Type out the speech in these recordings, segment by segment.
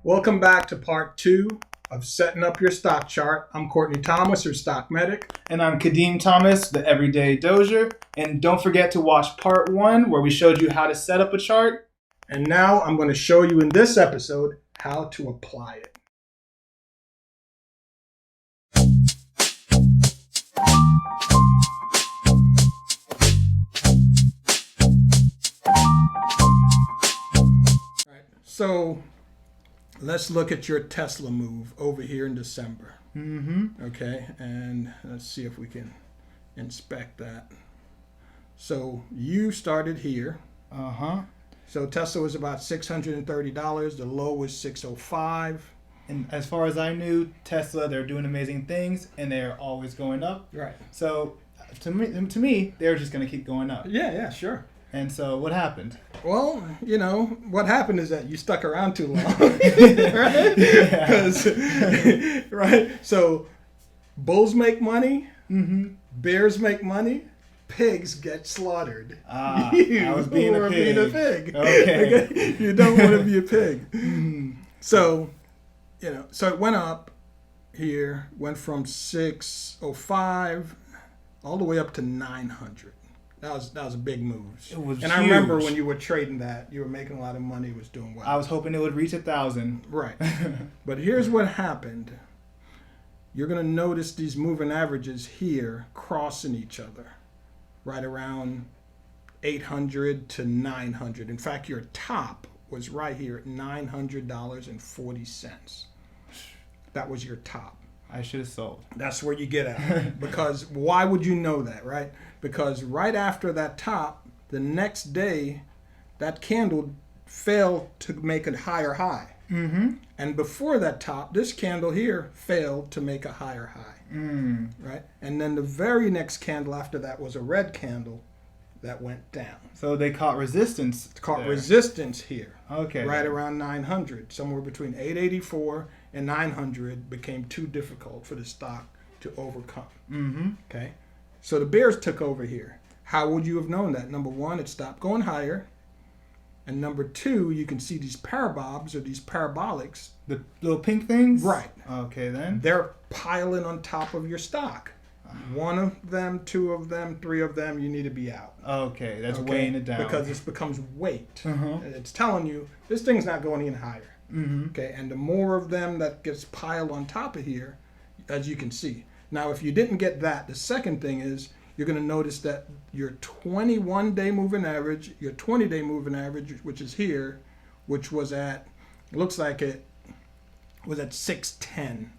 Welcome back to part 2 of Setting Up Your Stock Chart. I'm Courtney Thomas, your Stock Medic. And I'm Kadeem Thomas, the Everyday Dozier. And don't forget to watch part 1 where we showed you how to set up a chart. And now I'm going to show you in this episode how to apply it. So let's look at your Tesla move over here in December. Okay, and let's see if we can inspect that. So you started here. So Tesla was about $630. The low was $605. And as far as I knew, Tesla, they're doing amazing things and they're always going up. Right. So to me, they're just going to keep going up. Yeah, sure. And so what happened? Well, you know, what happened is that you stuck around too long, right? Right? So bulls make money, bears make money, pigs get slaughtered. I was being a pig. Okay. You don't want to be a pig. So, you know, so it went up here, went from 605 all the way up to 900. That was a big move. It was and huge. I remember when you were trading that, you were making a lot of money, it was doing well. I was hoping it would reach 1,000. Right. But here's what happened. You're going to notice these moving averages here crossing each other right around 800 to 900. In fact, your top was right here at $900.40. That was your top. I should have sold. That's where you get at. Because why would you know that, right? Because right after that top, the next day, that candle failed to make a higher high. And before that top, this candle here failed to make a higher high. Right? And then the very next candle after that was a red candle that went down. So they caught resistance. Resistance here. Okay. Right around 900. Somewhere between 884 and 900 became too difficult for the stock to overcome. Okay. So the bears took over here. How would you have known that? Number one, it stopped going higher. And number two, you can see these parabobs or these parabolics. The little pink things? Right. Okay, then. They're piling on top of your stock. One of them, two of them, three of them, you need to be out. Okay, that's weighing it down. Because this becomes weight. It's telling you this thing's not going any higher. Okay, and the more of them that gets piled on top of here, as you can see. Now, if you didn't get that, the second thing is you're going to notice that your 21-day moving average, your 20-day moving average, which is here, which was at, looks like it was at 610.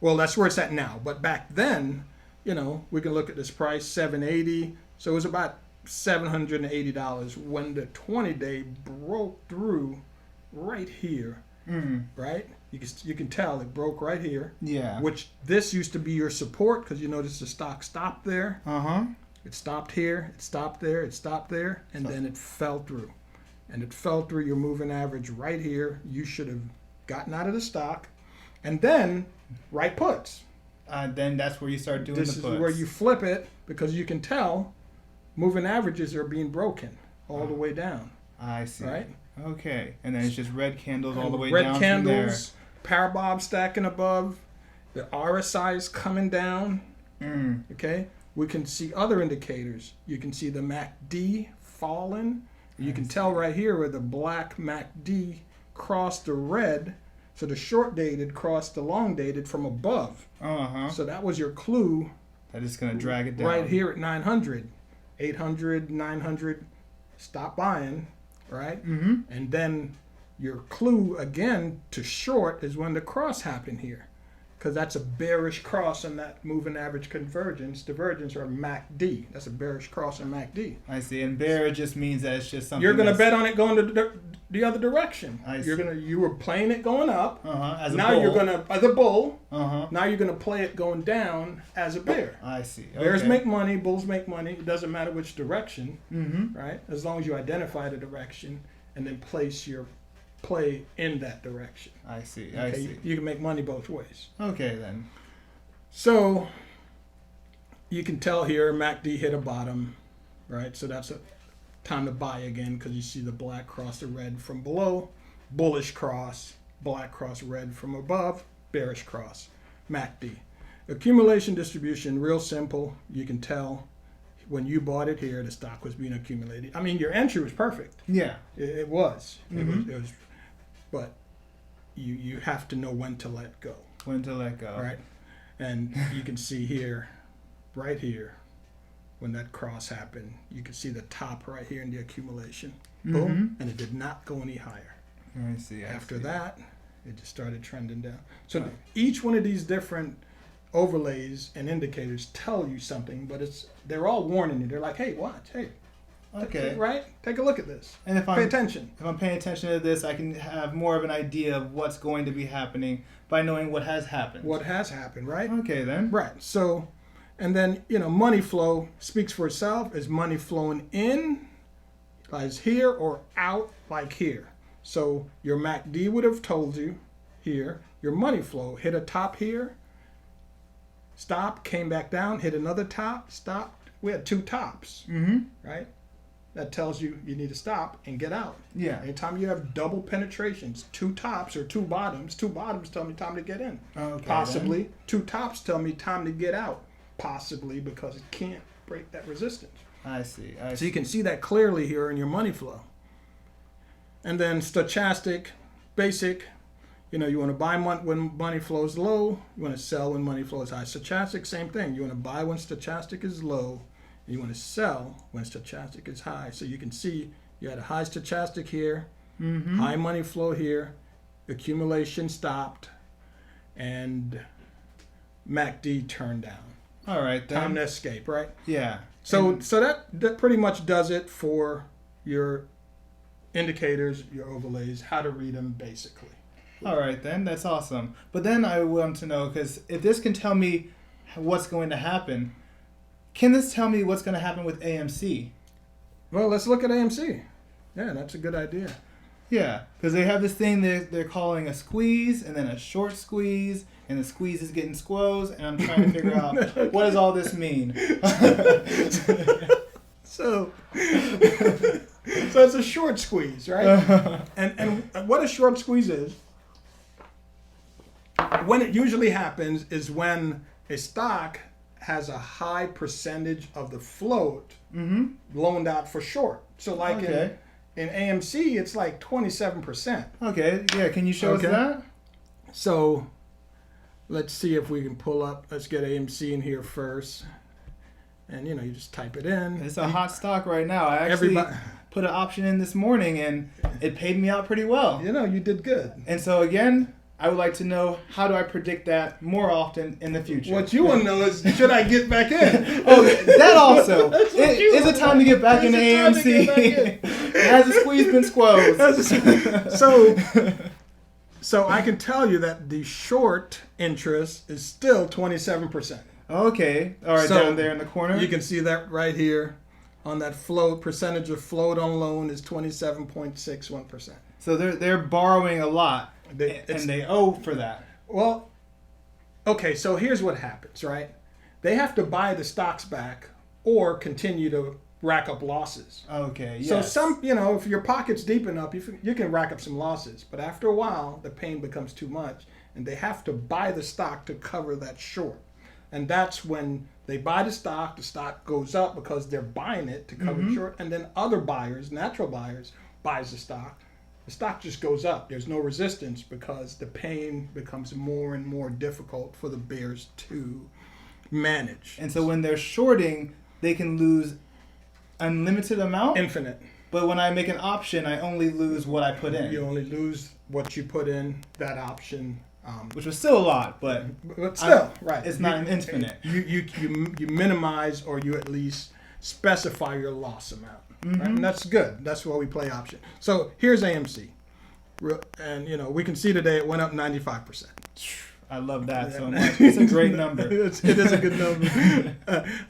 Well, that's where it's at now. But back then, you know, we can look at this price, 780. So it was about $780 when the 20-day broke through right here, right? You can tell it broke right here. Yeah. Which this used to be your support because you notice the stock stopped there. It stopped here, it stopped there, it stopped there, and then it fell through. And it fell through your moving average right here. You should have gotten out of the stock. And then, right puts. Then that's where you start doing the puts. This is where you flip it because you can tell moving averages are being broken all the way down. I see. Right? Okay. And then it's just red candles all the way red down candles, from there. Parabob stacking above, the RSI is coming down. Okay? We can see other indicators. You can see the MACD falling. You can tell right here where the black MACD crossed the red. So the short dated crossed the long dated from above. So that was your clue. That is going to drag it down. Right here at 900. 800, 900, stop buying, right? And then your clue again to short is when the cross happened here. Because that's a bearish cross on that moving average divergence or MACD. That's a bearish cross on MACD. I see. And bear just means that it's just something. You're going to bet on it going the other direction. I see. You were playing it going up. As a now bull. you're going to as a bull. Now you're going to play it going down as a bear. I see. Okay. Bears make money, bulls make money. It doesn't matter which direction, right? As long as you identify the direction and then place your play in that direction. I see. Okay? I see. You can make money both ways. Okay, then. So you can tell here MACD hit a bottom, right? So that's a time to buy again because you see the black cross the red from below. Bullish cross, black cross, red from above, bearish cross, MACD. Accumulation distribution, real simple. You can tell when you bought it here, the stock was being accumulated. I mean, your entry was perfect. Yeah. It was. It was. But you have to know when to let go. When to let go. Right. And you can see here, right here, when that cross happened, you can see the top right here in the accumulation. Boom. And it did not go any higher. I see. After that, it just started trending down. So each one of these different overlays and indicators tell you something, but they're all warning you. They're like, hey, watch. Hey. Okay. Right? Take a look at this. And pay attention. If I'm paying attention to this, I can have more of an idea of what's going to be happening by knowing what has happened. What has happened, right? Okay, then. Right. So, and then, money flow speaks for itself. Is money flowing in, like here, or out, like here? So your MACD would have told you here, your money flow hit a top here, stopped, came back down, hit another top, stopped. We had two tops, right? That tells you need to stop and get out. Yeah. Anytime you have double penetrations, two tops or two bottoms tell me time to get in. Okay, possibly. Then. Two tops tell me time to get out. Possibly, because it can't break that resistance. I see. So you can see that clearly here in your money flow. And then stochastic, basic, you want to buy when money flows low. You want to sell when money flows high. Stochastic, same thing. You want to buy when stochastic is low. You want to sell when stochastic is high. So you can see you had a high stochastic here, high money flow here, accumulation stopped, and MACD turned down. All right, then. Time to escape, right? Yeah. So that pretty much does it for your indicators, your overlays, how to read them basically. All right, then. That's awesome. But then I want to know, because if this can tell me what's going to happen, can this tell me what's going to happen with AMC? Well, let's look at AMC. Yeah, that's a good idea. Yeah, because they have this thing they're calling a squeeze and then a short squeeze, and the squeeze is getting squoze, and I'm trying to figure out what does all this mean. So it's a short squeeze, right? And what a short squeeze is, when it usually happens is when a stock has a high percentage of the float loaned out for short. So like in AMC, it's like 27%. Okay, yeah, can you show us that? So let's see if we can pull up. Let's get AMC in here first. And, you just type it in. It's a hot stock right now. I actually put an option in this morning, and it paid me out pretty well. You did good. And so, again, I would like to know, how do I predict that more often in the future? What you want to know is, should I get back in? Oh, that also. Is it time to get back into AMC? Has the squeeze been squozed? So I can tell you that the short interest is still 27%. Okay. All right, so down there in the corner. You can see that right here on that float. Percentage of float on loan is 27.61%. So they're borrowing a lot, and they owe for that. Well, okay, so here's what happens, right? They have to buy the stocks back or continue to rack up losses. Okay, yes. So if your pocket's deep enough, you can rack up some losses. But after a while, the pain becomes too much, and they have to buy the stock to cover that short. And that's when they buy the stock goes up because they're buying it to cover the short, and then other buyers, natural buyers, buys the stock just goes up. There's no resistance because the pain becomes more and more difficult for the bears to manage. And so when they're shorting, they can lose unlimited amount? Infinite. But when I make an option, I only lose what I put in. You only lose what you put in, that option. Which was still a lot, but still, right. It's not infinite. You minimize, or you at least specify your loss amount. Right? And that's good. That's why we play option. So here's AMC. And, we can see today it went up 95%. I love that so much. It's a great number. It is a good number.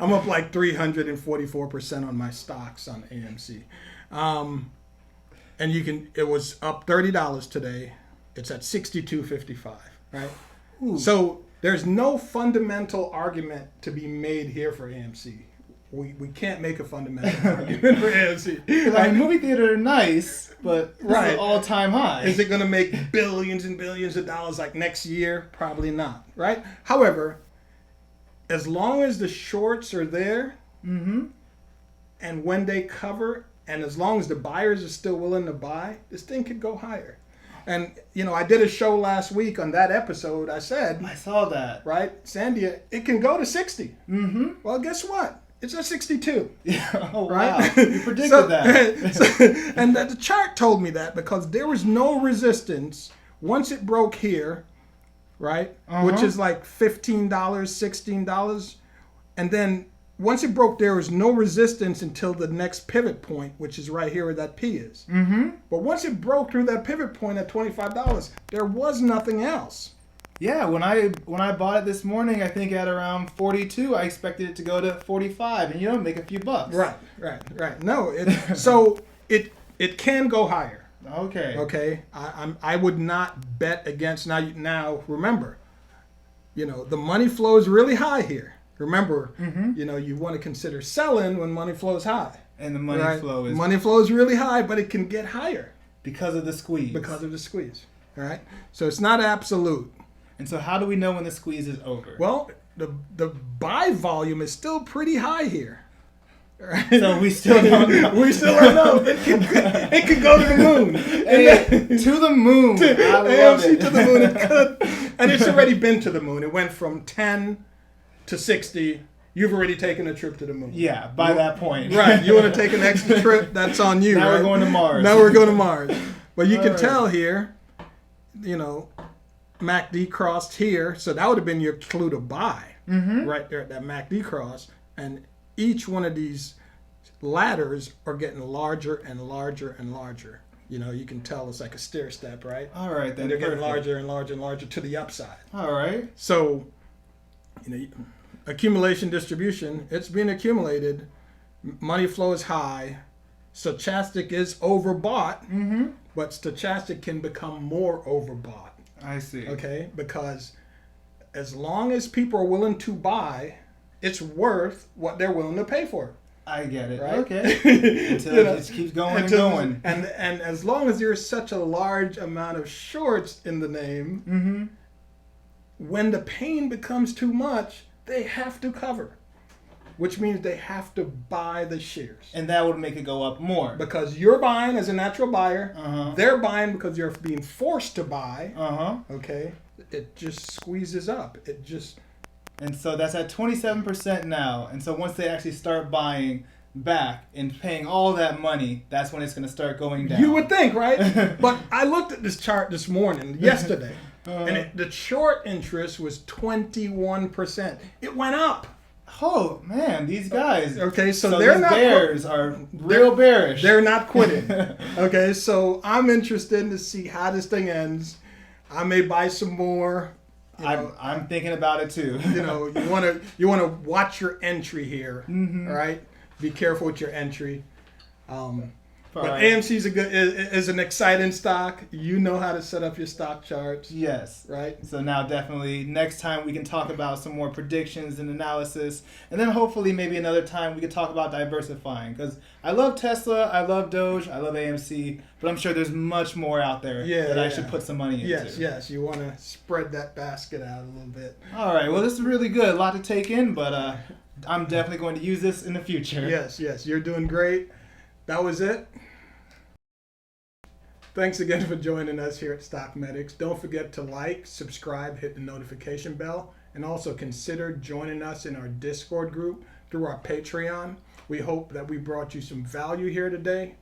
I'm up like 344% on my stocks on AMC. And it was up $30 today. It's at $62.55, right? Ooh. So there's no fundamental argument to be made here for AMC. we can't make a fundamental argument for AMC. Like, movie theater are nice, but this Right. is an all-time high. Is it going to make billions and billions of dollars like next year? Probably not, right? However, as long as the shorts are there, and when they cover, and as long as the buyers are still willing to buy, this thing could go higher. And, you know, I did a show last week on that episode. I said, I saw that. right, Sandia, it can go to 60. Well, guess what? It's at 62. Yeah. Oh, Right? wow. You predicted that. And the chart told me that because there was no resistance once it broke here, right? Which is like $15, $16. And then once it broke, there was no resistance until the next pivot point, which is right here where that P is. But once it broke through that pivot point at $25, there was nothing else. Yeah, when I bought it this morning, I think at around 42, I expected it to go to 45, and you know, make a few bucks. Right. No, so it can go higher. Okay. Okay. I would not bet against now. Remember, you know, the money flow is really high here. Remember, you know, you want to consider selling when money flows high. And the money flow is really high, but it can get higher because of the squeeze. Because of the squeeze. All right. So it's not absolute. And so how do we know when the squeeze is over? Well, the buy volume is still pretty high here. Right? So we still don't know. We still don't know. It could go to the moon. To the moon. I love AMC it. to the moon. It could. And it's already been to the moon. It went from 10 to 60. You've already taken a trip to the moon. Yeah, by that point. Right. You want to take an extra trip? That's on you. Now right? we're going to Mars. Now we're going to Mars. But you All can right. tell here, you know, MACD crossed here, so that would have been your clue to buy right there at that MACD cross. And each one of these ladders are getting larger and larger and larger. You know, you can tell it's like a stair step, right? All right, then. And they're getting perfect. larger and larger and larger to the upside. All right. So, you know, accumulation distribution, it's being accumulated. Money flow is high. Stochastic is overbought, but stochastic can become more overbought. I see. Okay, because as long as people are willing to buy, it's worth what they're willing to pay for it. I get it. Right? Okay. Until it just keeps going and going. And as long as there's such a large amount of shorts in the name, when the pain becomes too much, they have to cover. Which means they have to buy the shares. And that would make it go up more. Because you're buying as a natural buyer. They're buying because you're being forced to buy. Okay? It just squeezes up. It just... And so that's at 27% now. And so once they actually start buying back and paying all that money, that's when it's going to start going down. You would think, right? But I looked at this chart this morning, yesterday, and the short interest was 21%. It went up. Oh, man, these guys. Okay, so these bears are real bearish. They're not quitting. Okay, so I'm interested to see how this thing ends. I may buy some more. I'm thinking about it too. You know, you want to watch your entry here. All right, be careful with your entry. But right. AMC is an exciting stock. You know how to set up your stock charts. Yes. Right. So now definitely next time we can talk about some more predictions and analysis. And then hopefully maybe another time we can talk about diversifying. Because I love Tesla, I love Doge, I love AMC. But I'm sure there's much more out there that I should put some money into. Yes. You want to spread that basket out a little bit. All right. Well, this is really good. A lot to take in, but I'm definitely going to use this in the future. Yes. You're doing great. That was it. Thanks again for joining us here at Stock Medics. Don't forget to like, subscribe, hit the notification bell, and also consider joining us in our Discord group through our Patreon. We hope that we brought you some value here today.